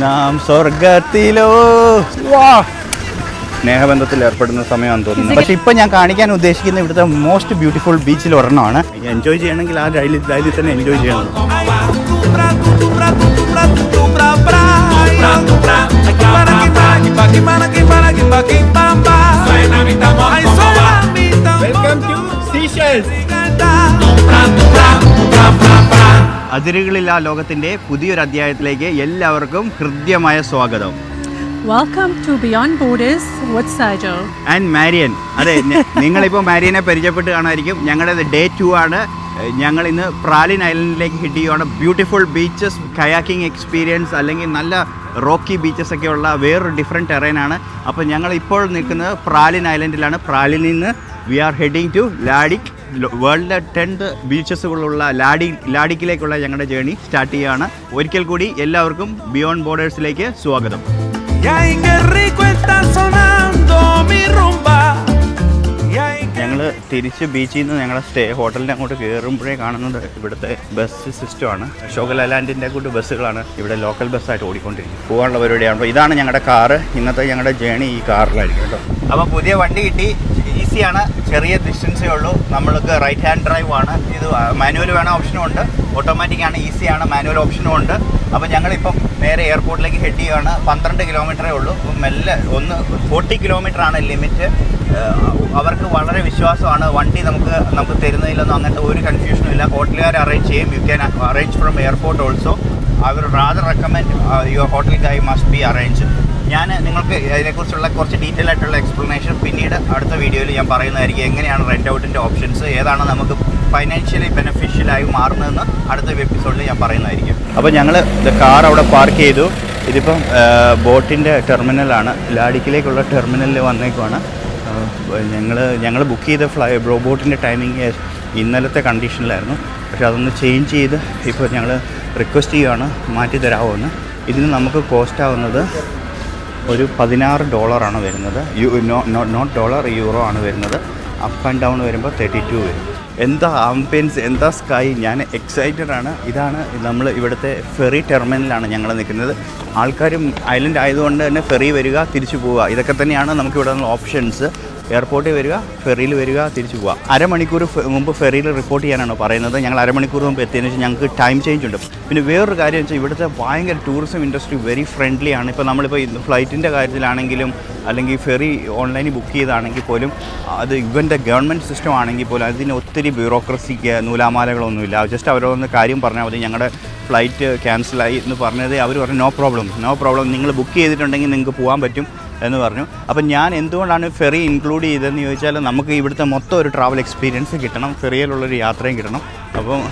നാം സ്വർഗത്തിലോ സ്നേഹബന്ധത്തിൽ ഏർപ്പെടുന്ന സമയമാണെന്ന് തോന്നുന്നു. പക്ഷെ ഇപ്പം ഞാൻ കാണിക്കാൻ ഉദ്ദേശിക്കുന്ന ഇവിടുത്തെ മോസ്റ്റ് ബ്യൂട്ടിഫുൾ ബീച്ചിൽ ഒരെണ്ണമാണ്. എൻജോയ് ചെയ്യണമെങ്കിൽ ആ ഡൈലിൽ തന്നെ എൻജോയ് ചെയ്യണം. അതിരുകളില്ലാ ലോകത്തിന്റെ പുതിയൊരു അധ്യായത്തിലേക്ക് എല്ലാവർക്കും ഹൃദ്യമായ സ്വാഗതം. Welcome to Beyond Borders with Sajo and Marian. അതെ, നിങ്ങളിപ്പോൾ മാരിയനെ പരിചയപ്പെട്ട് കാണാമായിരിക്കും. ഞങ്ങളുടെ ഡേ 2 ആണ്. ഞങ്ങൾ ഇന്ന് പ്രാലിൻ ഐലൻഡിലേക്ക് ഹിറ്റ് ചെയ്യുകയാണ്. ബ്യൂട്ടിഫുൾ ബീച്ചസ്, കയാക്കിംഗ് എക്സ്പീരിയൻസ്, അല്ലെങ്കിൽ നല്ല റോക്കി ബീച്ചസ് ഒക്കെ ഉള്ള വേറൊരു ഡിഫറെൻറ്റ് ടെറൈനാണ്. അപ്പോൾ ഞങ്ങൾ ഇപ്പോൾ നിൽക്കുന്നത് പ്രാലിൻ ഐലൻഡിലാണ്. പ്രാലിനിൽ നിന്ന് we are heading to La Digue. വേൾഡിലെ 10th ബീച്ചസുകളുള്ള ലാഡിക്കിലേക്കുള്ള ഞങ്ങളുടെ ജേണി സ്റ്റാർട്ട് ചെയ്യുകയാണ്. ഒരിക്കൽ കൂടി എല്ലാവർക്കും ബിയോണ്ട് ബോർഡേഴ്സിലേക്ക് സ്വാഗതം. ഞങ്ങൾ തിരിച്ച് ബീച്ചിൽ നിന്ന് ഞങ്ങളുടെ ഹോട്ടലിൻ്റെ അങ്ങോട്ട് കയറുമ്പോഴേ കാണുന്നത് ഇവിടുത്തെ ബസ് സിസ്റ്റമാണ്. അശോക് ലെലാൻഡിൻ്റെ കൂട്ട് ബസ്സുകളാണ് ഇവിടെ ലോക്കൽ ബസ്സായിട്ട് ഓടിക്കൊണ്ടിരിക്കുന്നത്. പോകാനുള്ള പരിപാടിയാണ്. അപ്പോൾ ഇതാണ് ഞങ്ങളുടെ കാറ്. ഇന്നത്തെ ഞങ്ങളുടെ ജേണി ഈ കാറിലായിരിക്കും കേട്ടോ. അപ്പോൾ പുതിയ വണ്ടി കിട്ടി. ഈസിയാണ്, ചെറിയ ഡിസ്റ്റൻസേ ഉള്ളൂ. നമ്മൾക്ക് റൈറ്റ് ഹാൻഡ് ഡ്രൈവ് ആണ്. ഇത് മാനുവൽ വേണ ഓപ്ഷനും ഉണ്ട്, ഓട്ടോമാറ്റിക് ആണ്, ഈസിയാണ്, മാനുവൽ ഓപ്ഷനും ഉണ്ട്. അപ്പോൾ ഞങ്ങളിപ്പം നേരെ എയർപോർട്ടിലേക്ക് ഹെഡ് ചെയ്യുകയാണ്. 12 കിലോമീറ്ററേ ഉള്ളൂ. അപ്പം മെല്ലെ 40 കിലോമീറ്ററാണ് ലിമിറ്റ്. അവർക്ക് വളരെ വിശ്വാസമാണ്. വണ്ടി നമുക്ക് തരുന്നതിലൊന്നും അങ്ങനത്തെ ഒരു കൺഫ്യൂഷനും ഇല്ല. ഹോട്ടലുകാർ അറേഞ്ച് ചെയ്യും. You can arrange from airport also. അവർ rather recommend your hotel guy must be arrange. ഞാൻ നിങ്ങൾക്ക് ഇതിനെക്കുറിച്ചുള്ള കുറച്ച് ഡീറ്റെയിൽ ആയിട്ടുള്ള എക്സ്പ്ലനേഷൻ പിന്നീട് അടുത്ത വീഡിയോയിൽ ഞാൻ പറയുന്നതായിരിക്കും. എങ്ങനെയാണ് റെൻ്റ് ഔട്ടിൻ്റെ ഓപ്ഷൻസ്, ഏതാണ് നമുക്ക് ഫൈനാൻഷ്യലി ബെനിഫിഷ്യലായി മാറുന്നതെന്ന് അടുത്ത എപ്പിസോഡിൽ ഞാൻ പറയുന്നതായിരിക്കും. അപ്പോൾ ഞങ്ങൾ കാർ അവിടെ പാർക്ക് ചെയ്തു. ഇതിപ്പം ബോട്ടിൻ്റെ ടെർമിനലാണ്. ലാഡിക്കിലേക്കുള്ള ടെർമിനലിൽ വന്നേക്കുവാണ്. ഞങ്ങൾ ബുക്ക് ചെയ്ത ബോട്ടിൻ്റെ ടൈമിങ് ഇന്നലത്തെ കണ്ടീഷനിലായിരുന്നു. പക്ഷേ അതൊന്ന് ചേഞ്ച് ചെയ്ത് ഇപ്പോൾ ഞങ്ങൾ റിക്വസ്റ്റ് ചെയ്യുകയാണ് മാറ്റി തരാമോ. ഇതിന് നമുക്ക് കോസ്റ്റ് ആവുന്നത് ഒരു $16 വരുന്നത്. നോട്ട് ഡോളർ, യൂറോ ആണ് വരുന്നത്. അപ്പ് ആൻഡ് ഡൗൺ വരുമ്പോൾ 32 വരും. എന്താ ആംബിയൻസ്, എന്താ സ്കൈ! ഞാൻ എക്സൈറ്റഡ് ആണ്. ഇതാണ് നമ്മൾ ഇവിടുത്തെ ഫെറി ടെർമിനലാണ് ഞങ്ങൾ നിൽക്കുന്നത്. ആൾക്കാരും ഐലൻഡ് ആയതുകൊണ്ട് തന്നെ ഫെറി വരിക, തിരിച്ചു പോവുക, ഇതൊക്കെ തന്നെയാണ് നമുക്കിവിടെ ഉള്ള ഓപ്ഷൻസ്. എയർപോർട്ടിൽ വരിക, ഫെറിയിൽ വരിക, തിരിച്ചു പോവുക. അരമണിക്കൂർ മുമ്പ് ഫെറിയിൽ റിപ്പോർട്ട് ചെയ്യാനാണ് പറയുന്നത്. ഞങ്ങൾ അരമണിക്കൂർ മുമ്പ് എത്തിയതിനു ശേഷം ഞങ്ങൾക്ക് ടൈം ചേഞ്ച് ഉണ്ട്. പിന്നെ വേറൊരു കാര്യം വെച്ചാൽ ഇവിടുത്തെ ഭയങ്കര ടൂറിസം ഇൻഡസ്ട്രി വെരി ഫ്രണ്ട്ലി ആണ്. ഇപ്പോൾ നമ്മളിപ്പോൾ ഫ്ലൈറ്റിൻ്റെ കാര്യത്തിലാണെങ്കിലും അല്ലെങ്കിൽ ഫെറി ഓൺലൈനിൽ ബുക്ക് ചെയ്താണെങ്കിൽ പോലും അത് ഇവൻ്റെ ഗവൺമെൻറ് സിസ്റ്റം ആണെങ്കിൽ പോലും അതിന് ഒത്തിരി ബ്യൂറോക്രസിക്ക് നൂലാമാലകളൊന്നുമില്ല. ജസ്റ്റ് അവരൊന്ന് കാര്യം പറഞ്ഞാൽ മതി, ഞങ്ങളുടെ ഫ്ലൈറ്റ് ക്യാൻസലായി എന്ന് പറഞ്ഞത് അവർ പറഞ്ഞു നോ പ്രോബ്ലം, നിങ്ങൾ ബുക്ക് ചെയ്തിട്ടുണ്ടെങ്കിൽ നിങ്ങൾക്ക് പോകാൻ പറ്റും എന്ന് പറഞ്ഞു. അപ്പം ഞാൻ എന്തുകൊണ്ടാണ് ഫെറി ഇൻക്ലൂഡ് ചെയ്തതെന്ന് ചോദിച്ചാൽ നമുക്ക് ഇവിടുത്തെ മൊത്തം ഒരു ട്രാവൽ എക്സ്പീരിയൻസ് കിട്ടണം, ഫെറിയിലുള്ളൊരു യാത്രയും കിട്ടണം. അപ്പം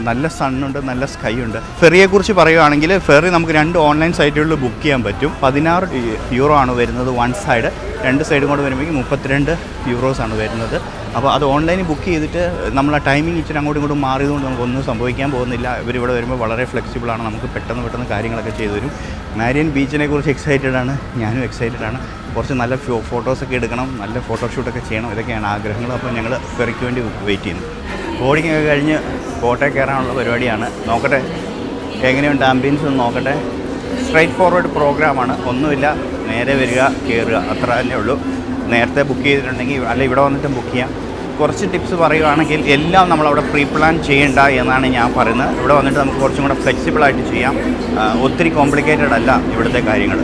നല്ല സണ്ണുണ്ട്, നല്ല സ്കൈ ഉണ്ട്. ഫെറിയെക്കുറിച്ച് പറയുകയാണെങ്കിൽ ഫെറി നമുക്ക് 2 ഓൺലൈൻ സൈറ്റുകളിൽ ബുക്ക് ചെയ്യാൻ പറ്റും. €16 ആണ് വരുന്നത് വൺ സൈഡ്. 2 സൈഡും കൂടെ വരുമ്പോഴേക്കും €32 ആണ് വരുന്നത്. അപ്പോൾ അത് ഓൺലൈനിൽ ബുക്ക് ചെയ്തിട്ട് നമ്മൾ ആ ടൈമിംഗ് ഇച്ചിരി അങ്ങോട്ടും ഇങ്ങോട്ടും മാറിയതുകൊണ്ട് നമുക്കൊന്നും സംഭവിക്കാൻ പോകുന്നില്ല. ഇവരിവിടെ വരുമ്പോൾ വളരെ ഫ്ലെക്സിബിളാണ്, നമുക്ക് പെട്ടെന്ന് കാര്യങ്ങളൊക്കെ ചെയ്തു തരും. മാരിയൻ ബീച്ചിനെ കുറിച്ച് എക്സൈറ്റഡ് ആണ്, ഞാനും എക്സൈറ്റഡ് ആണ്. കുറച്ച് നല്ല ഫോട്ടോസൊക്കെ എടുക്കണം, നല്ല ഫോട്ടോഷൂട്ടൊക്കെ ചെയ്യണം, ഇതൊക്കെയാണ് ആഗ്രഹങ്ങൾ. അപ്പോൾ ഞങ്ങൾ ഫെറിക്ക് വേണ്ടി വെയിറ്റ് ചെയ്യുന്നു. ബോർഡിംഗ് ഒക്കെ കഴിഞ്ഞ് ബോട്ടേ കയറാനുള്ള പരിപാടിയാണ്. നോക്കട്ടെ എങ്ങനെയുണ്ട് ആംബിയൻസ് എന്ന് നോക്കട്ടെ. സ്ട്രൈറ്റ് ഫോർവേഡ് പ്രോഗ്രാമാണ്, ഒന്നുമില്ല, നേരെ വരിക, കയറുക, അത്ര തന്നെ ഉള്ളൂ. നേരത്തെ ബുക്ക് ചെയ്തിട്ടുണ്ടെങ്കിൽ അല്ല ഇവിടെ വന്നിട്ട് ബുക്ക് ചെയ്യാം. കുറച്ച് ടിപ്സ് പറയുകയാണെങ്കിൽ എല്ലാം നമ്മളവിടെ പ്രീ പ്ലാൻ ചെയ്യേണ്ട എന്നാണ് ഞാൻ പറയുന്നത്. ഇവിടെ വന്നിട്ട് നമുക്ക് കുറച്ചും കൂടെ ഫ്ലെക്സിബിളായിട്ട് ചെയ്യാം. ഒത്തിരി കോംപ്ലിക്കേറ്റഡ് അല്ല ഇവിടുത്തെ കാര്യങ്ങൾ.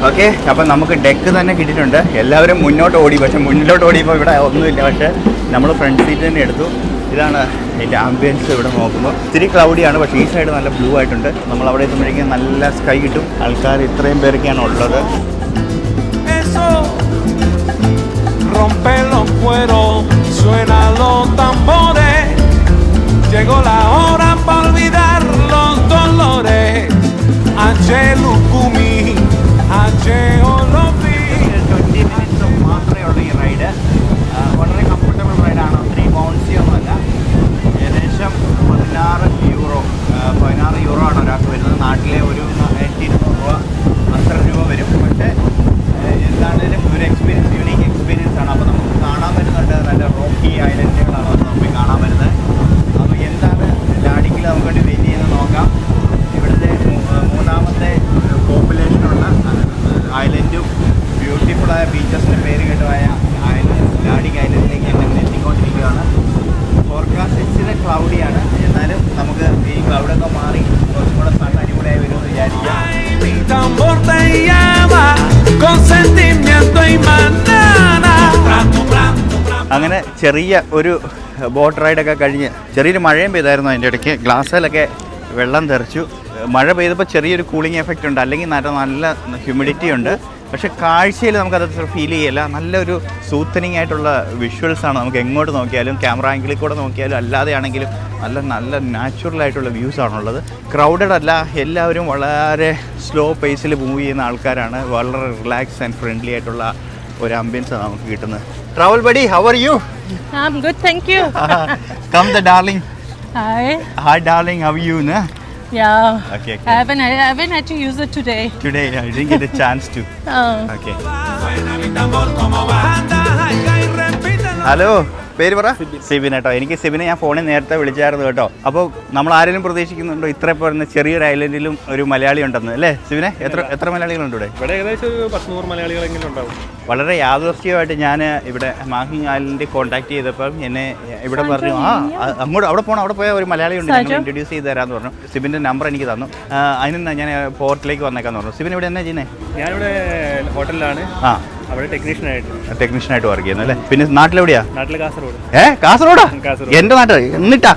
ഓക്കെ, അപ്പം നമുക്ക് ഡെക്ക് തന്നെ കിട്ടിയിട്ടുണ്ട്. എല്ലാവരും മുന്നോട്ട് ഓടി, പക്ഷേ മുന്നിലോട്ട് ഓടിയപ്പോൾ ഇവിടെ ഒന്നുമില്ല. പക്ഷേ നമ്മൾ ഫ്രണ്ട് സീറ്റ് തന്നെ എടുത്തു. ഇതാണ് അതിൻ്റെ ആംബിയൻസ്. ഇവിടെ നോക്കുമ്പോൾ ഇത്തിരി ക്ലൗഡിയാണ്, പക്ഷേ ഈ സൈഡ് നല്ല ബ്ലൂ ആയിട്ടുണ്ട്. നമ്മൾ അവിടെ എത്തുമ്പോഴേക്കും നല്ല സ്കൈ കിട്ടും. ആൾക്കാർ ഇത്രയും പേരൊക്കെയാണ് ഉള്ളത്. Rompen los cueros, suenan los tambores. Llegó la hora para olvidar los dolores. H. Lukumi, H. Olofi. 20 minutes മാത്രമേ ഉള്ളൂ ഈ റൈഡ്. വളരെ കംഫർട്ടബിൾ റൈഡാണ്, ഒത്തിരി ബൗൺസി ഒന്നുമല്ല. ഏകദേശം €16 ആണ് ഒരാൾക്ക് വരുന്നത്. നാട്ടിലെ ഒരു 800 രൂപ അത്ര രൂപ വരും. പക്ഷേ എന്താണെങ്കിലും ഒരു എക്സ്പീരിയൻസ്, യൂണീക്ക് എക്സ്പീരിയൻസ് ആണ്. അപ്പോൾ നമുക്ക് കാണാൻ പറ്റുന്നുണ്ട് നല്ല റോക്കി ഐലൻഡുകളാണ് നമുക്ക് കാണാൻ വരുന്നത്. അപ്പോൾ എന്താണ് ലാഡിക്കിൽ നമുക്ക് വേണ്ടി വെയിറ്റ് ചെയ്യുന്നത് നോക്കാം. ഇവിടുത്തെ 3ാമത്തെ popular llama con sentimiento y manana. അങ്ങനെ ചെറിയ ഒരു ബോട്ട് റൈഡൊക്കെ കഴിഞ്ഞ് ചെറിയൊരു മഴയും പെയ്തായിരുന്നു അതിൻ്റെ ഇടയ്ക്ക്. ഗ്ലാസ്സിലൊക്കെ വെള്ളം തെറിച്ചു. മഴ പെയ്തപ്പോൾ ചെറിയൊരു കൂളിംഗ് എഫക്റ്റ് ഉണ്ട്, അല്ലെങ്കിൽ നല്ല ഹ്യൂമിഡിറ്റി ഉണ്ട്. പക്ഷേ കാഴ്ചയിൽ നമുക്കത് ഫീൽ ചെയ്യില്ല. നല്ലൊരു സൂത്തനിങ് ആയിട്ടുള്ള വിഷ്വൽസാണ്. നമുക്ക് എങ്ങോട്ട് നോക്കിയാലും ക്യാമറ ആംഗിളിൽ കൂടെ നോക്കിയാലും അല്ലാതെ ആണെങ്കിലും നല്ല നാച്ചുറൽ ആയിട്ടുള്ള വ്യൂസ് ആണുള്ളത്. ക്രൗഡഡ് അല്ല, എല്ലാവരും വളരെ സ്ലോ പേസിൽ മൂവ് ചെയ്യുന്ന ആൾക്കാരാണ്. വളരെ റിലാക്സ് ആൻഡ് ഫ്രണ്ട്ലി ആയിട്ടുള്ള ഒരു ആംബിയൻസാണ് നമുക്ക് കിട്ടുന്നത്. Travel buddy, how are you? I'm good, thank you. Come the darling. Hi. Darling, how are you? Na? Yeah. Okay. I haven't had to use it today. Today I didn't get a chance to. Okay. Hello, പേര് പറ. സിബിൻ കേട്ടോ. എനിക്ക് സിബിനെ ഞാൻ ഫോണിൽ നേരത്തെ വിളിച്ചായിരുന്നു കേട്ടോ. അപ്പോൾ നമ്മൾ ആരെങ്കിലും പ്രതീക്ഷിക്കുന്നുണ്ടോ ഇത്ര പറയുന്ന ചെറിയൊരു ഐലൻഡിലും ഒരു മലയാളി ഉണ്ടെന്ന് അല്ലേ സിബിനെ? എത്ര മലയാളികളുണ്ട് ഇവിടെ? ഇവിടെ ഏകദേശം ഒരു 100 മലയാളികളെങ്കിലും ഉണ്ടാവും. വളരെ യാദൃശ്ചികമായിട്ട് ഞാൻ ഇവിടെ മാഹി ഐലൻഡിൽ കോൺടാക്ട് ചെയ്തപ്പം എന്നെ ഇവിടെ പറഞ്ഞു അവിടെ പോയാൽ ഒരു മലയാളി ഉണ്ട്, ഞങ്ങൾ ഇൻട്രൊഡ്യൂസ് ചെയ്ത് തരാമെന്ന് പറഞ്ഞു. സിബിൻ്റെ നമ്പർ എനിക്ക് തന്നു. അതിന് ഞാൻ പോർട്ടിലേക്ക് വന്നേക്കാന്ന് പറഞ്ഞു. സിബിൻ ഇവിടെ എന്നാ ചെയ്യുന്നത്? ഞാനിവിടെ ഹോട്ടലിലാണ്, അവിടെ ടെക്നീഷ്യനായിട്ട് വർക്ക് ചെയ്യുന്നു അല്ലേ? പിന്നെ നാട്ടിലെവിടെയാ? നാട്ടിൽ കാസർഗോഡ്. കാസർഗോഡാ? എൻ്റെ നാട്ടിൽ എന്നിട്ടാ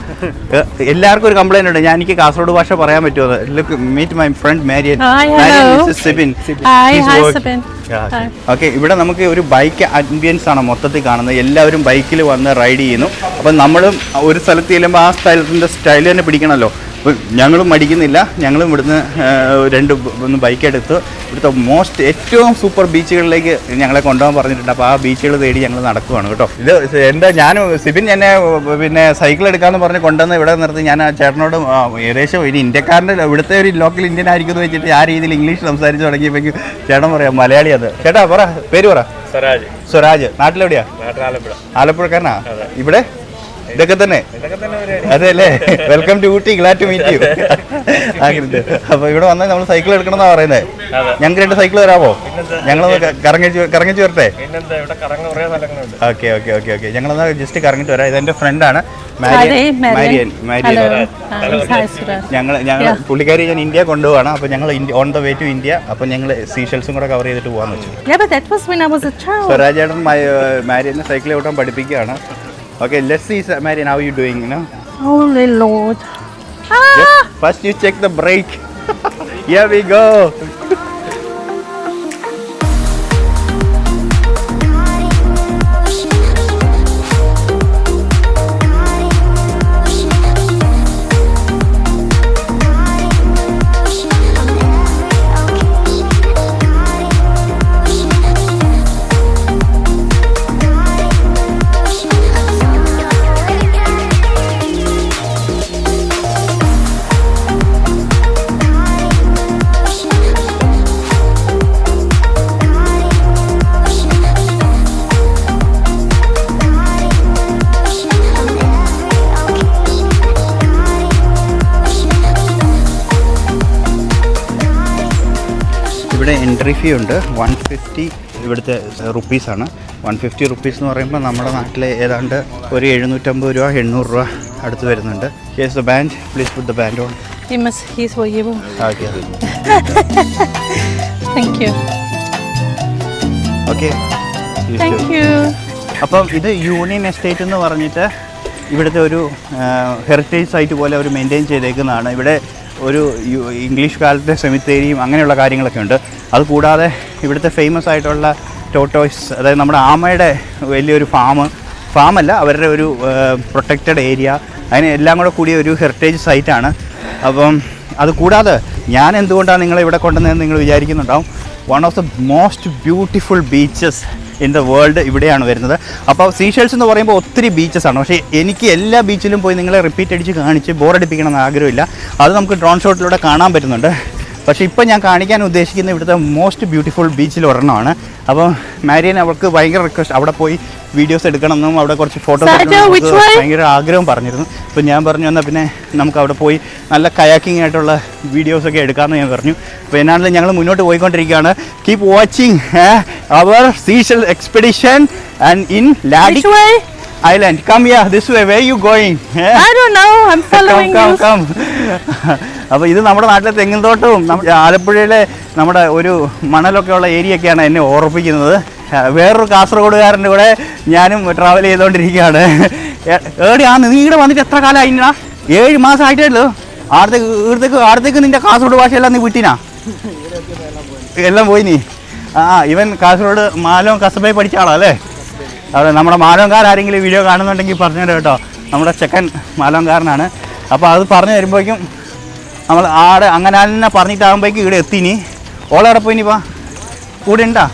എല്ലാവർക്കും ഒരു കംപ്ലൈന്റ് ഉണ്ട്, എനിക്ക് കാസർഗോഡ് ഭാഷ പറയാൻ പറ്റുമോ? Look, meet my friend Marian. Sibin. Okay, ഇവിടെ നമുക്ക് ഒരു ബൈക്ക് ആംബിയൻസ് ആണ് മൊത്തത്തിൽ കാണുന്നത്. എല്ലാവരും ബൈക്കിൽ വന്ന് റൈഡ് ചെയ്യുന്നു. അപ്പം നമ്മളും ഒരു സ്ഥലത്ത് ചെല്ലുമ്പോൾ ആ സ്ഥലത്തിൻ്റെ സ്റ്റൈൽ തന്നെ പിടിക്കണമല്ലോ. അപ്പോൾ ഞങ്ങളും മടിക്കുന്നില്ല. ഞങ്ങളും ഇവിടുന്ന് ഒന്ന് ബൈക്കെടുത്ത് ഇവിടുത്തെ ഏറ്റവും സൂപ്പർ ബീച്ചുകളിലേക്ക് ഞങ്ങളെ കൊണ്ടുപോകാൻ പറഞ്ഞിട്ടുണ്ട്. അപ്പോൾ ആ ബീച്ചുകൾ തേടി ഞങ്ങൾ നടക്കുവാണ് കേട്ടോ. ഇത് സിബിൻ എന്നെ പിന്നെ സൈക്കിൾ എടുക്കാമെന്ന് പറഞ്ഞ് കൊണ്ടുവന്ന് ഇവിടെ നിർത്തി. ഞാൻ ആ ചേട്ടനോട് ഏകദേശം ഒരു ഇന്ത്യക്കാരൻ്റെ ഇവിടുത്തെ ഒരു ലോക്കൽ ഇന്ത്യൻ ആയിരിക്കും എന്ന് വെച്ചിട്ട് ആ രീതിയിൽ ഇംഗ്ലീഷ് സംസാരിച്ച് തുടങ്ങിയപ്പോഴേക്കും ചേട്ടൻ പറയാം മലയാളി. അത് ചേട്ടാ പറ, പേര് പറ. സ്വരാജ്. നാട്ടിലെവിടെയാ? ആലപ്പുഴക്കാരനാ? ഇവിടെ ഇതൊക്കെ തന്നെ അതെ അല്ലേ? Welcome to Ooty, glad to meet you. അങ്ങനെ അപ്പൊ ഇവിടെ വന്നാൽ നമ്മൾ സൈക്കിൾ എടുക്കണമെന്നാ പറയുന്നത്. ഞങ്ങൾക്ക് 2 സൈക്കിൾ തരാമോ? ഞങ്ങളൊന്ന് കറങ്ങിച്ച് വരട്ടെ? ഓക്കെ ഞങ്ങളൊന്ന് ജസ്റ്റ് കറങ്ങിട്ട് വരാം. ഇതെന്റെ ഫ്രണ്ടാണ് മാരിയൻ. ഞങ്ങൾ പുള്ളിക്കാരി ഞാൻ ഇന്ത്യ കൊണ്ടുപോവാണ്. അപ്പൊ ഞങ്ങൾ on the way to India. അപ്പൊ ഞങ്ങൾ സീഷെൽസും കൂടെ കവർ ചെയ്തിട്ട് പോകാന്ന് വെച്ചു. സ്വരാജേട്ടൻ മാരിയനെ സൈക്കിൾ ഓട്ടാൻ പഠിപ്പിക്കുകയാണ്. Okay, let's see, Marian, how are you doing, you know? Holy Lord. First you check the brake. Here we go. ഇവിടെ എൻട്രി ഫീ ഉണ്ട് 150 ഇവിടുത്തെ റുപ്പീസാണ്. 150 റുപ്പീസ് എന്ന് പറയുമ്പോൾ നമ്മുടെ നാട്ടിലെ ഏതാണ്ട് ഒരു 750 രൂപ 800 രൂപ അടുത്ത് വരുന്നുണ്ട്. Here's the band. Please put the band on. He's for you. Okay. Thank you. Okay. Thank you. അപ്പം ഇത് യൂണിയൻ എസ്റ്റേറ്റ് എന്ന് പറഞ്ഞിട്ട് ഇവിടുത്തെ ഒരു ഹെറിറ്റേജ് സൈറ്റ് പോലെ അവർ മെയിൻറ്റെയിൻ ചെയ്തേക്കുന്നതാണ്. ഇവിടെ ഒരു ഇംഗ്ലീഷ് കാലത്തെ സെമിത്തേരിയും അങ്ങനെയുള്ള കാര്യങ്ങളൊക്കെ ഉണ്ട്. അതുകൂടാതെ ഇവിടുത്തെ ഫേമസ് ആയിട്ടുള്ള ടോട്ടോയ്സ്, അതായത് നമ്മുടെ ആമയുടെ വലിയൊരു ഫാമല്ല, അവരുടെ ഒരു പ്രൊട്ടക്റ്റഡ് ഏരിയ, അതിന് എല്ലാം കൂടെ കൂടിയ ഒരു ഹെറിറ്റേജ് സൈറ്റാണ്. അപ്പം അതുകൂടാതെ ഞാൻ എന്തുകൊണ്ടാണ് നിങ്ങളെ ഇവിടെ കൊണ്ടുവന്നതെന്ന് നിങ്ങൾ വിചാരിക്കുന്നുണ്ടാവും. One of the most beautiful beaches in the world ഇവിടെയാണ് വരുന്നത്. അപ്പോൾ സീഷെൽസ് എന്ന് പറയുമ്പോൾ ഒത്തിരി ബീച്ചസ് ആണ്. പക്ഷേ എനിക്ക് എല്ലാ ബീച്ചിലും പോയി നിങ്ങളെ റിപ്പീറ്റ് അടിച്ച് കാണിച്ച് ബോറടിപ്പിക്കണമെന്ന് ആഗ്രഹമില്ല. അത് നമുക്ക് ഡ്രോൺ ഷോട്ടിലൂടെ കാണാൻ പറ്റുന്നുണ്ട്. പക്ഷേ ഇപ്പോൾ ഞാൻ കാണിക്കാൻ ഉദ്ദേശിക്കുന്ന ഇവിടുത്തെ മോസ്റ്റ് ബ്യൂട്ടിഫുൾ ബീച്ചിൽ ഒരെണ്ണമാണ്. അപ്പോൾ മാരിയൻ അവർക്ക് ഭയങ്കര റിക്വസ്റ്റ് അവിടെ പോയി വീഡിയോസ് എടുക്കണമെന്നും അവിടെ കുറച്ച് ഫോട്ടോസ് ഭയങ്കര ആഗ്രഹം പറഞ്ഞിരുന്നു. അപ്പോൾ ഞാൻ പറഞ്ഞു എന്നാൽ പിന്നെ നമുക്ക് അവിടെ പോയി നല്ല കയാക്കിംഗ് ആയിട്ടുള്ള വീഡിയോസൊക്കെ എടുക്കാമെന്ന് ഞാൻ പറഞ്ഞു. അപ്പോൾ എന്നാണെങ്കിലും ഞങ്ങൾ മുന്നോട്ട് പോയിക്കൊണ്ടിരിക്കുകയാണ്. Keep watching our Seychelles expedition and in La Digue Island. Come here, this way. Where are you going? I don't know. I'm following you. Come. അപ്പോൾ ഇത് നമ്മുടെ നാട്ടിലെ തെങ്ങിൻ തോട്ടവും ആലപ്പുഴയിലെ നമ്മുടെ ഒരു മണലൊക്കെ ഉള്ള ഏരിയയൊക്കെയാണ് എന്നെ ഓർപ്പിക്കുന്നത്. വേറൊരു കാസർഗോഡുകാരൻ്റെ കൂടെ ഞാനും ട്രാവൽ ചെയ്തുകൊണ്ടിരിക്കുകയാണ്. നീ ഇവിടെ വന്നിട്ട് എത്ര കാലം ആയിനാ? 7 മാസം ആയിട്ടേ ആടത്തേക്ക് നിന്റെ കാസർഗോഡ് ഭാഷയെല്ലാം നീ വിട്ടിനാ? എല്ലാം പോയി നീ. ഇവൻ കാസർഗോഡ് മാലോം കസബയിൽ പഠിച്ച ആളല്ലേ? അവിടെ നമ്മുടെ മാലോംകാരെങ്കിലും വീഡിയോ കാണുന്നുണ്ടെങ്കിൽ പറഞ്ഞു തരാം കേട്ടോ. നമ്മുടെ ചെക്കൻ മാലോംകാരനാണ്. അപ്പോൾ അത് പറഞ്ഞു തരുമ്പോഴേക്കും നമ്മൾ ആടെ അങ്ങനെ തന്നെ പറഞ്ഞിട്ടാകുമ്പോഴേക്കും ഇവിടെ എത്തിനി. ഓളെവിടെ പോയിനിപ്പാ? കൂടെ ഉണ്ടാ?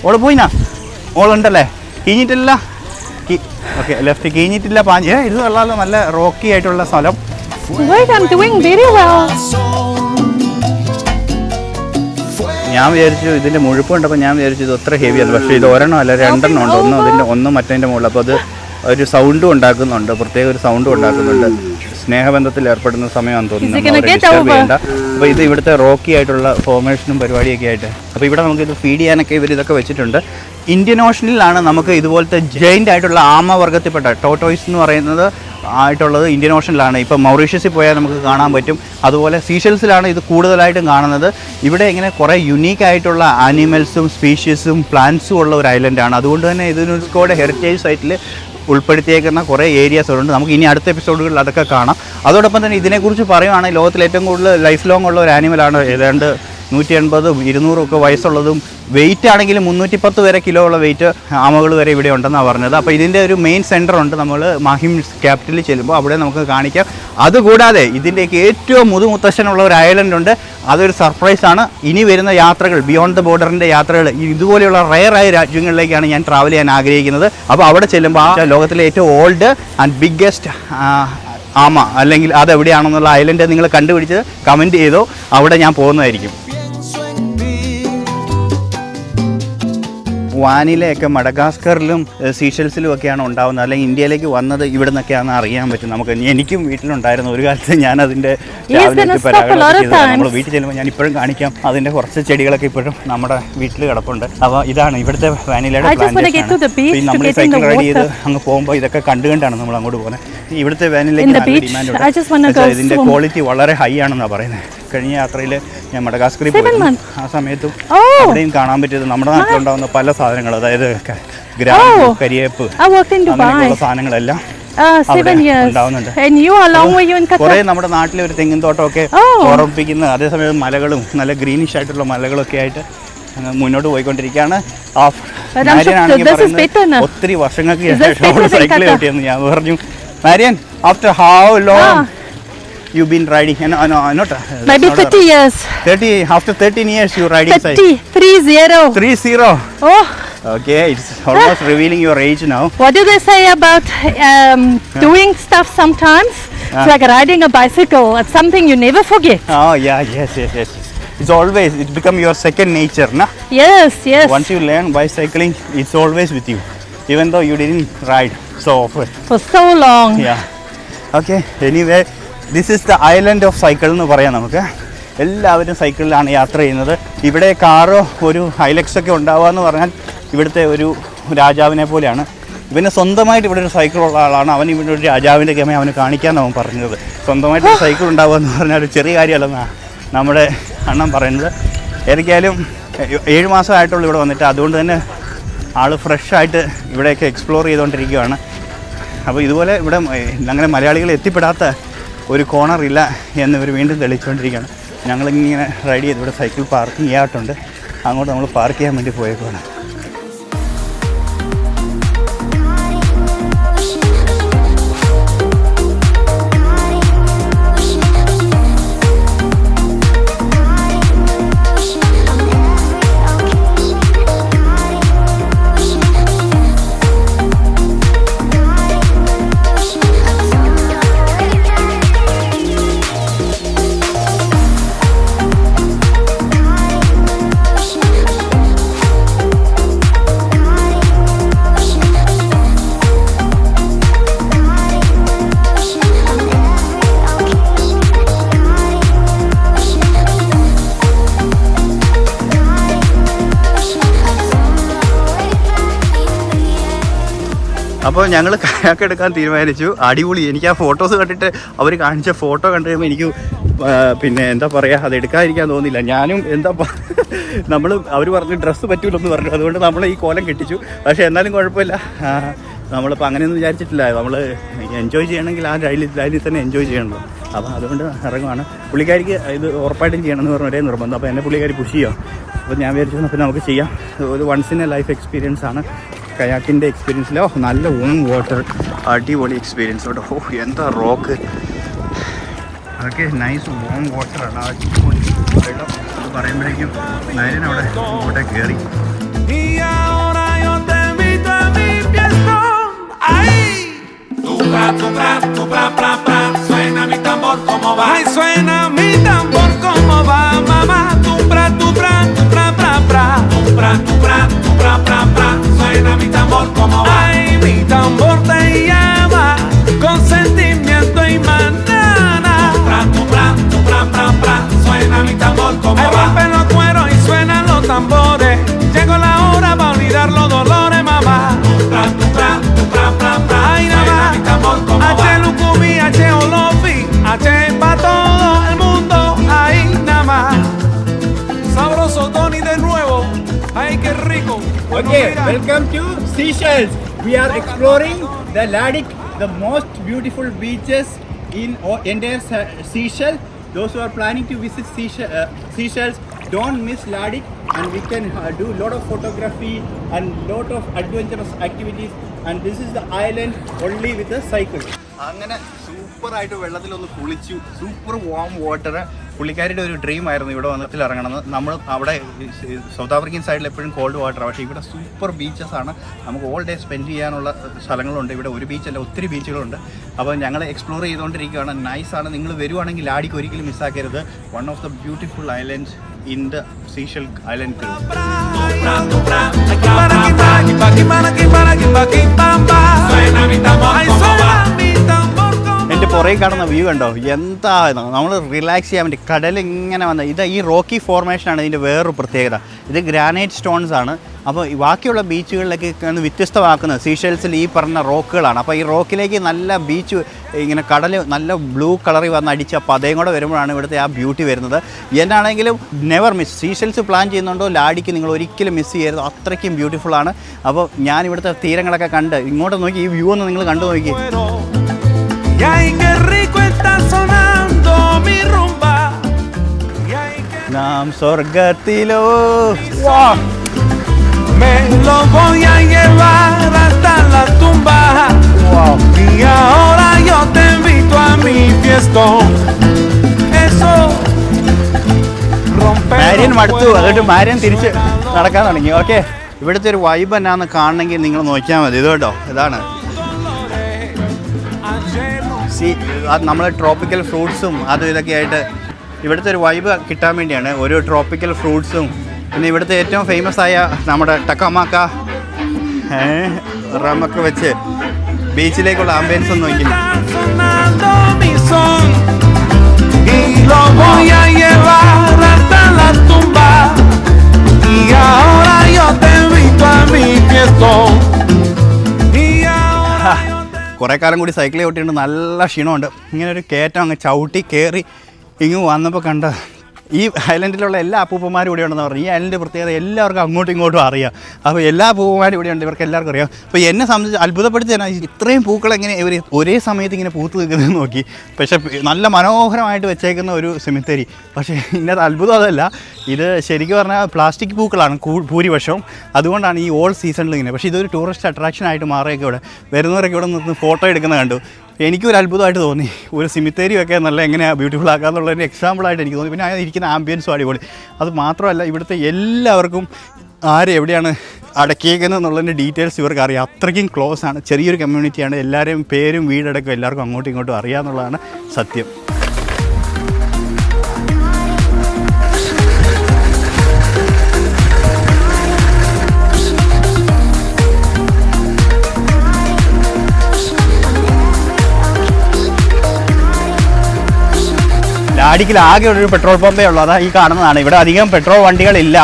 ഓള് പോയിനാ? ഓളുണ്ടല്ലേ? കീഞ്ഞിട്ടില്ല? ഓക്കെ, ലെഫ്റ്റ് കീഞ്ഞിട്ടില്ല. ഇത് കൊള്ളാമല്ലോ, നല്ല റോക്കി ആയിട്ടുള്ള സ്ഥലം. Wait, I'm doing very well. ഞാൻ വിചാരിച്ചു ഇതിൻ്റെ മുഴുപ്പ് കണ്ടപ്പോൾ ഞാൻ വിചാരിച്ചു ഇത് അത്ര ഹെവി അല്ല. പക്ഷേ ഇത് ഒരെണ്ണം അല്ല, 2 എണ്ണം ഉണ്ട്. ഒന്നും മറ്റേതിൻ്റെ മുകളിൽ. അപ്പോൾ അത് ഒരു സൗണ്ടും ഉണ്ടാക്കുന്നുണ്ട്, പ്രത്യേക ഒരു സൗണ്ടും ഉണ്ടാക്കുന്നുണ്ട്. സ്നേഹബന്ധത്തിൽ ഏർപ്പെടുന്ന സമയമാണെന്ന് തോന്നുന്നു. ഡിസ്റ്റർബ് ചെയ്യേണ്ട. അപ്പോൾ ഇത് ഇവിടുത്തെ റോക്കി ആയിട്ടുള്ള ഫോർമേഷനും പരിപാടിയൊക്കെ ആയിട്ട്. അപ്പോൾ ഇവിടെ നമുക്കിത് ഫീഡ് ചെയ്യാനൊക്കെ ഇവർ ഇതൊക്കെ വെച്ചിട്ടുണ്ട്. ഇന്ത്യൻ ഓഷനിലാണ് നമുക്ക് ഇതുപോലത്തെ ജയിൻ്റ് ആയിട്ടുള്ള ആമവർഗത്തിൽപ്പെട്ട ടോട്ടോയ്സ് എന്ന് പറയുന്നത് ആയിട്ടുള്ളത് ഇന്ത്യൻ ഓഷനിലാണ്. ഇപ്പോൾ മൗറീഷ്യസിൽ പോയാൽ നമുക്ക് കാണാൻ പറ്റും. അതുപോലെ സീഷെൽസിലാണ് ഇത് കൂടുതലായിട്ടും കാണുന്നത്. ഇവിടെ ഇങ്ങനെ കുറേ യുണീക്ക് ആയിട്ടുള്ള ആനിമൽസും സ്പീഷീസും പ്ലാന്റ്സും ഉള്ള ഒരു ഐലൻഡാണ്. അതുകൊണ്ട് തന്നെ ഇത് യുനെസ്കോയുടെ ഹെറിറ്റേജ് സൈറ്റിൽ ഉൾപ്പെടുത്തിയേക്കുന്ന കുറേ ഏരിയാസുണ്ട്. നമുക്ക് ഇനി അടുത്ത എപ്പിസോഡുകളിൽ അതൊക്കെ കാണാം. അതോടൊപ്പം തന്നെ ഇതിനെക്കുറിച്ച് പറയുവാണെങ്കിൽ ലോകത്തിൽ ഏറ്റവും കൂടുതൽ ലൈഫ് ലോങ് ഉള്ള ഒരു ആനിമലാണ്. ഏതാണ്ട് 180, 200 ഒക്കെ വയസ്സുള്ളതും വെയിറ്റ് ആണെങ്കിൽ 310 വരെ കിലോ ഉള്ള വെയിറ്റ് ആമകൾ വരെ ഇവിടെ ഉണ്ടെന്നാണ് പറഞ്ഞത്. അപ്പോൾ ഇതിൻ്റെ ഒരു മെയിൻ സെൻറ്റർ ഉണ്ട്. നമ്മൾ മാഹിം ക്യാപിറ്റലിൽ ചെല്ലുമ്പോൾ അവിടെ നമുക്ക് കാണിക്കാം. അതുകൂടാതെ ഇതിൻ്റെയൊക്കെ ഏറ്റവും മുതുമുത്തശ്ശനുള്ള ഒരു ഐലൻഡ് ഉണ്ട്. അതൊരു സർപ്രൈസാണ്. ഇനി വരുന്ന യാത്രകൾ, ബിയോണ്ട് ദ ബോർഡറിൻ്റെ യാത്രകൾ, ഇതുപോലെയുള്ള റയറായ രാജ്യങ്ങളിലേക്കാണ് ഞാൻ ട്രാവൽ ചെയ്യാൻ ആഗ്രഹിക്കുന്നത്. അപ്പോൾ അവിടെ ചെല്ലുമ്പോൾ ലോകത്തിലെ ഏറ്റവും ഓൾഡ് ആൻഡ് ബിഗ്ഗസ്റ്റ് ആമ അല്ലെങ്കിൽ അതെവിടെയാണെന്നുള്ള ഐലൻഡ് നിങ്ങൾ കണ്ടുപിടിച്ച് കമൻറ്റ് ചെയ്തോ, അവിടെ ഞാൻ പോകുന്നതായിരിക്കും. വാനിലയൊക്കെ മഡഗാസ്കറിലും സീഷെൽസിലും ഒക്കെയാണ് ഉണ്ടാകുന്നത്. അല്ലെങ്കിൽ ഇന്ത്യയിലേക്ക് വന്നത് ഇവിടെ നിന്നൊക്കെയാണെന്ന് അറിയാൻ പറ്റും നമുക്ക്. എനിക്കും വീട്ടിലുണ്ടായിരുന്നു ഒരു കാലത്ത്. ഞാനതിൻ്റെ നമ്മൾ വീട്ടിൽ ചെല്ലുമ്പോൾ ഞാൻ ഇപ്പോഴും കാണിക്കാം. അതിൻ്റെ കുറച്ച് ചെടികളൊക്കെ ഇപ്പോഴും നമ്മുടെ വീട്ടിൽ കിടപ്പുണ്ട്. അപ്പോൾ ഇതാണ് ഇവിടുത്തെ വാനിലയുടെ പ്ലാന്റേഷൻ. നമ്മൾ സൈക്കിൾ റൈഡ് ചെയ്ത് അങ്ങ് പോകുമ്പോൾ ഇതൊക്കെ കണ്ടുകൊണ്ടാണ് നമ്മൾ അങ്ങോട്ട് പോകുന്നത്. ഇവിടുത്തെ വാനിലയ്ക്ക് നല്ല ഡിമാൻഡുണ്ട്. ഇതിൻ്റെ ക്വാളിറ്റി വളരെ ഹൈ ആണെന്നാണ് പറയുന്നത്. കഴിഞ്ഞ യാത്രയിൽ ഞാൻ മഡഗാസ്കറിൽ പോയിരുന്നു. ആ സമയത്തും അവിടെയും കാണാൻ പറ്റിയത് നമ്മുടെ നാട്ടിലുണ്ടാകുന്ന പല സാധനങ്ങൾ, അതായത് ഗ്രാമ്പു, കരിയേപ്പ്, അങ്ങനെയുള്ള സാധനങ്ങളെല്ലാം ഉണ്ടാവുന്നുണ്ട്. കുറെ നമ്മുടെ നാട്ടിലെ ഒരു തെങ്ങിൻ തോട്ടമൊക്കെ ഓർമ്മിപ്പിക്കുന്ന, അതേസമയം മലകളും നല്ല ഗ്രീനിഷ് ആയിട്ടുള്ള മലകളൊക്കെ ആയിട്ട് മുന്നോട്ട് പോയിക്കൊണ്ടിരിക്കുകയാണ്. ഒത്തിരി വർഷങ്ങൾക്ക് ശേഷം സൈക്കിൾ കിട്ടിയെന്ന് ഞാൻ പറഞ്ഞു. Marian, after how long you've been riding? No, not maybe 30 years. 30 after 13 years you riding 30. Oh, okay, it's almost revealing your age now. What do they say about doing stuff sometimes? It's like riding a bicycle. It's something you never forget. Oh yeah, yes. It's become your second nature, na? Yes. Once you learn bicycling, it's always with you, even though you didn't ride so often for so long. Yeah. Okay, anyway, this is the island of cycle എന്ന് പറയാം നമുക്ക്. എല്ലാവരും സൈക്കിളിലാണ് യാത്ര ചെയ്യുന്നത്. ഇവിടെ കാറോ ഒരു Hilux ഒക്കെ ഉണ്ടാവുക എന്ന് പറഞ്ഞാൽ ഇവിടുത്തെ ഒരു രാജാവിനെ പോലെയാണ്. ഇവന് സ്വന്തമായിട്ട് ഇവിടെ ഒരു സൈക്കിൾ ഉള്ള ആളാണ്. അവൻ ഇവിടെ ഒരു രാജാവിൻ്റെ ഗമ അവന് കാണിക്കാമെന്ന് അവൻ പറഞ്ഞത്. സ്വന്തമായിട്ട് സൈക്കിൾ ഉണ്ടാവുക എന്ന് പറഞ്ഞാൽ ഒരു ചെറിയ കാര്യമല്ലെന്നാണ് നമ്മുടെ അണ്ണൻ പറയുന്നത്. ഏതൊക്കെയാലും 7 മാസമായിട്ടുള്ളൂ ഇവിടെ വന്നിട്ട്. അതുകൊണ്ട് തന്നെ ആൾ ഫ്രഷായിട്ട് ഇവിടെയൊക്കെ എക്സ്പ്ലോർ ചെയ്തുകൊണ്ടിരിക്കുകയാണ്. അപ്പോൾ ഇതുപോലെ ഇവിടെ അങ്ങനെ മലയാളികൾ എത്തിപ്പെടാത്ത ഒരു കോർണർ ഇല്ല എന്ന് ഇവർ വീണ്ടും തെളിയിച്ചുകൊണ്ടിരിക്കുകയാണ്. ഞങ്ങളിങ്ങനെ റൈഡ് ചെയ്ത് ഇവിടെ സൈക്കിൾ പാർക്കിംഗ് ചെയ്യാറുണ്ട്. അങ്ങോട്ട് നമ്മൾ പാർക്ക് ചെയ്യാൻ വേണ്ടി പോയേക്കുവാണ്. അപ്പോൾ ഞങ്ങൾ കയാക്ക് എടുക്കാൻ തീരുമാനിച്ചു. അടിപൊളി. എനിക്ക് ആ ഫോട്ടോസ് കണ്ടിട്ട് അവർ കാണിച്ച ഫോട്ടോ കണ്ടു കഴിയുമ്പോൾ എനിക്ക് പിന്നെ എന്താ പറയുക, അത് എടുക്കാതിരിക്കാൻ തോന്നില്ല. ഞാനും നമ്മൾ അവർ പറഞ്ഞു ഡ്രസ്സ് പറ്റൂലെന്ന് പറഞ്ഞു, അതുകൊണ്ട് നമ്മൾ ഈ കോലം കെട്ടിച്ചു. പക്ഷേ എന്നാലും കുഴപ്പമില്ല, നമ്മളിപ്പോൾ അങ്ങനെയൊന്നും വിചാരിച്ചിട്ടില്ല. നമ്മൾ എൻജോയ് ചെയ്യണമെങ്കിൽ ആ ലൈനിൽ തന്നെ എൻജോയ് ചെയ്യണമല്ലോ. അപ്പോൾ അതുകൊണ്ട് ഇറങ്ങുവാണ്. പുള്ളിക്കാരിക്ക് ഇത് ഉറപ്പായിട്ടും ചെയ്യണമെന്ന് പറഞ്ഞ ഒരേ നിർബന്ധം. അപ്പോൾ എന്നെ പുള്ളിക്കാരി പുഷ് ചെയ്യാം. അപ്പോൾ ഞാൻ വിചാരിച്ചു അപ്പോൾ നമുക്ക് ചെയ്യാം. ഒരു once in a life experience ആണ് കയാക്കിൻ്റെ എക്സ്പീരിയൻസിലോ. നല്ല വോം വാട്ടർ, അടിപൊളി എക്സ്പീരിയൻസ് കേട്ടോ. എന്താ റോക്ക്, അതൊക്കെ നൈസ് വോം വാട്ടറാണ്. അടിപൊളി വെള്ളം അത് പറയുമ്പോഴേക്കും നയൻ അവിടെ ഇങ്ങോട്ടേ കയറി. Y ahora yo te invito a mi fiestón. ¡Ay! Tu pra, pra, pra, suena mi tambor como va. Ay, suena mi tambor como va, mamá. Tu pra, pra, pra, pra. Tu pra, pra, suena mi tambor como va. Ay, mi tambor te llama con sentimiento y manana. Tu pra, pra, suena mi tambor como va. Ay, rompen los cueros y suenan los tambores. Llegó la hora para olvidar los dolores, mamá. Tu pra, pra, ay, nada más. H Lucubi, H Olofi, H pa' todo el mundo, ahí nada más. Sabroso Tony de nuevo, ay, qué rico. Okay, welcome to Seychelles. We are exploring the Ladik, the most beautiful beaches in entire Seychelles. Those who are planning to visit Seychelles, don't miss Ladik, and we can do lot of photography and lot of adventurous activities. And this is the island only with a cycle. അങ്ങനെ സൂപ്പറായിട്ട് വെള്ളത്തിലൊന്ന് കുളിച്ചു. Super warm water. പുള്ളിക്കാരുടെ ഒരു dream ആയിരുന്നു ഇവിടെ വന്നത്തിൽ ഇറങ്ങണമെന്ന്. നമ്മൾ അവിടെ south African സൈഡിൽ എപ്പോഴും കോൾഡ് വാട്ടർ, പക്ഷേ ഇവിടെ സൂപ്പർ ബീച്ചസ് ആണ്. നമുക്ക് ഓൾ ഡേ സ്പെൻഡ് ചെയ്യാനുള്ള സ്ഥലങ്ങളുണ്ട് ഇവിടെ. ഒരു ബീച്ചല്ല, ഒത്തിരി ബീച്ചുകളുണ്ട്. അപ്പോൾ ഞങ്ങൾ എക്സ്പ്ലോർ ചെയ്തുകൊണ്ടിരിക്കുകയാണ്. നൈസാണ്. നിങ്ങൾ വരുവാണെങ്കിൽ ലാഡിക്ക് ഒരിക്കലും മിസ്സാക്കരുത്. One of the beautiful islands in the Seychelles island group. എൻ്റെ പുറകെ കാണുന്ന വ്യൂ കണ്ടോ, എന്താ നമ്മൾ റിലാക്സ് ചെയ്യാൻ വേണ്ടി കടൽ ഇങ്ങനെ വന്ന ഇത് ഈ റോക്കി ഫോർമേഷനാണ് ഇതിൻ്റെ വേറൊരു പ്രത്യേകത. ഇത് ഗ്രാനൈറ്റ് സ്റ്റോൺസ് ആണ്. അപ്പോൾ ബാക്കിയുള്ള ബീച്ചുകളിലൊക്കെ ഒന്ന് വ്യത്യസ്തമാക്കുന്നത് സീഷെൽസിൽ ഈ പറഞ്ഞ റോക്കുകളാണ്. അപ്പോൾ ഈ റോക്കിലേക്ക് നല്ല ബീച്ച് ഇങ്ങനെ കടൽ നല്ല ബ്ലൂ കളറിൽ വന്ന് അടിച്ച പതയും കൂടെ വരുമ്പോഴാണ് ഇവിടുത്തെ ആ ബ്യൂട്ടി വരുന്നത്. എന്നാണെങ്കിലും നെവർ മിസ്. സീഷെൽസ് പ്ലാൻ ചെയ്യുന്നുണ്ടോ ലാഡിക്ക് നിങ്ങൾ ഒരിക്കലും മിസ് ചെയ്യരുത്. അത്രയ്ക്കും ബ്യൂട്ടിഫുള്ളാണ്. അപ്പോൾ ഞാൻ ഇവിടുത്തെ തീരങ്ങളൊക്കെ കണ്ട് ഇങ്ങോട്ട് നോക്കി, ഈ വ്യൂ ഒന്ന് നിങ്ങൾ കണ്ടു നോക്കി. നാം സ്വർഗത്തിലോ Me lo voy a llevar hasta la tumba. Wow. Y ahora yo te invito a mi fiestón. Eso rompe. മാര്യൻ മടുത്തു, അതുകൊണ്ട് മാര്യൻ തിരിച്ച് നടക്കാൻ തുടങ്ങി. ഓക്കെ, ഇവിടുത്തെ ഒരു വൈബ് എന്നാന്ന് കാണണമെങ്കിൽ നിങ്ങൾ നോക്കിയാൽ മതി. ഇത് കേട്ടോ, ഇതാണ് നമ്മൾ ട്രോപ്പിക്കൽ ഫ്രൂട്ട്സും അതും ഇതൊക്കെ ആയിട്ട് ഇവിടുത്തെ ഒരു വൈബ് കിട്ടാൻ വേണ്ടിയാണ് ഓരോ ട്രോപ്പിക്കൽ ഫ്രൂട്ട്സും. പിന്നെ ഇവിടുത്തെ ഏറ്റവും ഫേമസ് ആയ നമ്മുടെ ടക്കമാക്ക റമൊക്കെ വെച്ച് ബീച്ചിലേക്കുള്ള ആംബിയൻസ് ഒന്ന് നോക്കി. കുറേ കാലം കൂടി സൈക്കിൾ ചവിട്ടിയിട്ട് നല്ല ക്ഷീണമുണ്ട്. ഇങ്ങനെ ഒരു കയറ്റം അങ്ങ് ചവിട്ടി കയറി ഇങ്ങ് വന്നപ്പോൾ കണ്ട ഈ ഐലൻഡിലുള്ള എല്ലാ അപ്പൂപ്പന്മാരും ഇവിടെ ഉണ്ടെന്ന് പറഞ്ഞു. ഈ ഐലൻഡ് പ്രത്യേകത എല്ലാവർക്കും അങ്ങോട്ടും ഇങ്ങോട്ടും അറിയാം. അപ്പോൾ എല്ലാ അപ്പൂപ്പന്മാരും ഇവിടെ ഉണ്ട്, ഇവർക്ക് എല്ലാവർക്കും അറിയാം. അപ്പോൾ എന്നെ സംബന്ധിച്ച് അത്ഭുതപ്പെടുത്തി തന്നെ ഇത്രയും പൂക്കൾ എങ്ങനെ ഇവർ ഒരേ സമയത്ത് ഇങ്ങനെ പൂത്ത് നിൽക്കുന്നത് നോക്കി. പക്ഷേ നല്ല മനോഹരമായിട്ട് വെച്ചേക്കുന്ന ഒരു സെമിത്തേരി. പക്ഷേ ഇന്നത്തെ അത്ഭുതം അതല്ല, ഇത് ശരിക്കും പറഞ്ഞാൽ പ്ലാസ്റ്റിക് പൂക്കളാണ് ഭൂരിപക്ഷവും. അതുകൊണ്ടാണ് ഈ ഓൾ സീസണിൽ ഇങ്ങനെ. പക്ഷേ ഇതൊരു ടൂറിസ്റ്റ് അട്രാക്ഷനായിട്ട് മാറിയൊക്കെ ഇവിടെ വരുന്നവരൊക്കെ ഇവിടെ നിന്ന് ഫോട്ടോ എടുക്കുന്നത് കണ്ടു. എനിക്കൊരു അത്ഭുതമായിട്ട് തോന്നി. ഒരു സിമിത്തേരിയൊക്കെ നല്ല എങ്ങനെയാണ് ബ്യൂട്ടിഫുൾ ആക്കാന്നുള്ളൊരു എക്സാമ്പിളായിട്ട് എനിക്ക് തോന്നി. പിന്നെ അതിൽ ഇരിക്കുന്ന ആംബിയൻസും അടിപൊളി. അത് മാത്രമല്ല ഇവിടുത്തെ എല്ലാവർക്കും ആര് എവിടെയാണ് അടക്കിയേക്കുന്നത് എന്നുള്ളതിൻ്റെ ഡീറ്റെയിൽസ് ഇവർക്ക് അറിയാം. അത്രയ്ക്കും ക്ലോസ് ആണ്. ചെറിയൊരു കമ്മ്യൂണിറ്റിയാണ്. എല്ലാവരെയും പേരും വീടടക്കം എല്ലാവർക്കും അങ്ങോട്ടും ഇങ്ങോട്ടും അറിയാമെന്നുള്ളതാണ് സത്യം. ലാഡിക്കിൽ ആകെ ഒരു പെട്രോൾ പമ്പേ ഉള്ളൂ. അതാ ഈ കാണുന്നതാണ്. ഇവിടെ അധികം പെട്രോൾ വണ്ടികളില്ല.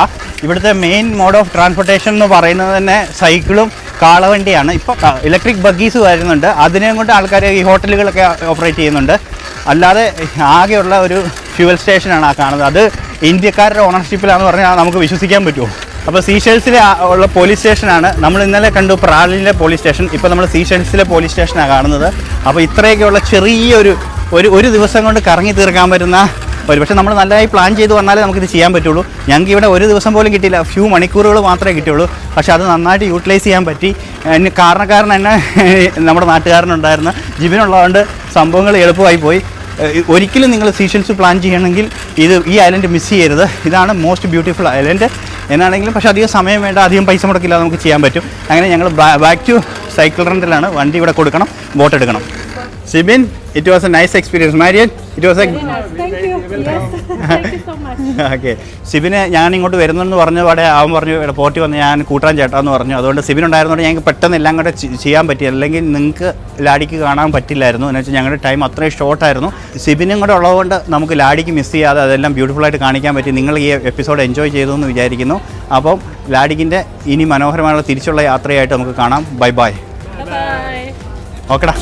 ഇവിടുത്തെ മെയിൻ മോഡ് ഓഫ് ട്രാൻസ്പോർട്ടേഷൻ എന്ന് പറയുന്നത് തന്നെ സൈക്കിളും കാളവണ്ടിയാണ്. ഇപ്പോൾ ഇലക്ട്രിക് ബഗ്ഗീസ് വരുന്നുണ്ട്, അതിനെയും കൊണ്ട് ആൾക്കാർ ഈ ഹോട്ടലുകളൊക്കെ ഓപ്പറേറ്റ് ചെയ്യുന്നുണ്ട്. അല്ലാതെ ആകെയുള്ള ഒരു ഫ്യൂവൽ സ്റ്റേഷനാണ് ആ കാണുന്നത്. അത് ഇന്ത്യക്കാരുടെ ഓണർഷിപ്പിലാണെന്ന് പറഞ്ഞാൽ നമുക്ക് വിശ്വസിക്കാൻ പറ്റുമോ? അപ്പോൾ സീഷെൽസിലെ ഉള്ള പോലീസ് സ്റ്റേഷനാണ്. നമ്മൾ ഇന്നലെ കണ്ടു പ്രാലിലെ പോലീസ് സ്റ്റേഷൻ, ഇപ്പോൾ നമ്മൾ സീഷെൽസിലെ പോലീസ് സ്റ്റേഷനാണ് കാണുന്നത്. അപ്പോൾ ഇത്രയൊക്കെയുള്ള ചെറിയൊരു ഒരു ദിവസം കൊണ്ട് കറങ്ങി തീർക്കാൻ പറ്റുന്ന പക്ഷേ നമ്മൾ നല്ലതായി പ്ലാൻ ചെയ്ത് വന്നാലേ നമുക്കിത് ചെയ്യാൻ പറ്റുള്ളൂ. ഞങ്ങൾക്ക് ഇവിടെ ഒരു ദിവസം പോലും കിട്ടിയില്ല, ഫ്യൂ മണിക്കൂറുകൾ മാത്രമേ കിട്ടിയുള്ളൂ. പക്ഷേ അത് നന്നായിട്ട് യൂട്ടിലൈസ് ചെയ്യാൻ പറ്റി. കാരണക്കാരൻ തന്നെ നമ്മുടെ നാട്ടുകാരനുണ്ടായിരുന്ന ജിബിനുള്ളതുകൊണ്ട് സംഭവങ്ങൾ എളുപ്പമായി പോയി. ഒരിക്കലും നിങ്ങൾ സീഷെൽസ് പ്ലാൻ ചെയ്യണമെങ്കിൽ ഈ ഐലൻഡ് മിസ് ചെയ്യരുത്. ഇതാണ് മോസ്റ്റ് ബ്യൂട്ടിഫുൾ ഐലൻഡ് എന്നാണെങ്കിലും, പക്ഷേ അധികം സമയം വേണ്ട, അധികം പൈസ മുടക്കില്ലാതെ നമുക്ക് ചെയ്യാൻ പറ്റും. അങ്ങനെ ഞങ്ങൾ ബാക്ക് ടു സൈക്കിൾ റെൻ്റിലാണ്. വണ്ടി ഇവിടെ കൊടുക്കണം, ബോട്ട് എടുക്കണം. Sibin, it was a nice experience. Marian, it was a okay. സിബിന് ഞാൻ ഇങ്ങോട്ട് വരുന്നെന്ന് പറഞ്ഞ പാടെ അവൻ പറഞ്ഞു ഇവിടെ പോറ്റി വന്ന് ഞാൻ കൂട്ടാൻ ചേട്ടാന്ന് പറഞ്ഞു. അതുകൊണ്ട് സിബിൻ ഉണ്ടായിരുന്നതുകൊണ്ട് ഞങ്ങൾക്ക് പെട്ടെന്ന് എല്ലാം കൂടെ ചെയ്യാൻ പറ്റി. അല്ലെങ്കിൽ നിങ്ങൾക്ക് ലാഡിക്ക് കാണാൻ പറ്റില്ലായിരുന്നു. എന്ന് വെച്ചാൽ ഞങ്ങളുടെ ടൈം അത്രയും ഷോർട്ടായിരുന്നു. സിബിനും കൂടെ ഉള്ളതുകൊണ്ട് നമുക്ക് ലാഡിക്ക് മിസ് ചെയ്യാതെ അതെല്ലാം ബ്യൂട്ടിഫുള്ളായിട്ട് കാണിക്കാൻ പറ്റി. നിങ്ങൾ ഈ എപ്പിസോഡ് എൻജോയ് ചെയ്തു എന്ന് വിചാരിക്കുന്നു. അപ്പം ലാഡിക്കിൻ്റെ ഇനി മനോഹരമായുള്ള തിരിച്ചുള്ള യാത്രയായിട്ട് നമുക്ക് കാണാം. Bye bye. ഓക്കെടാ.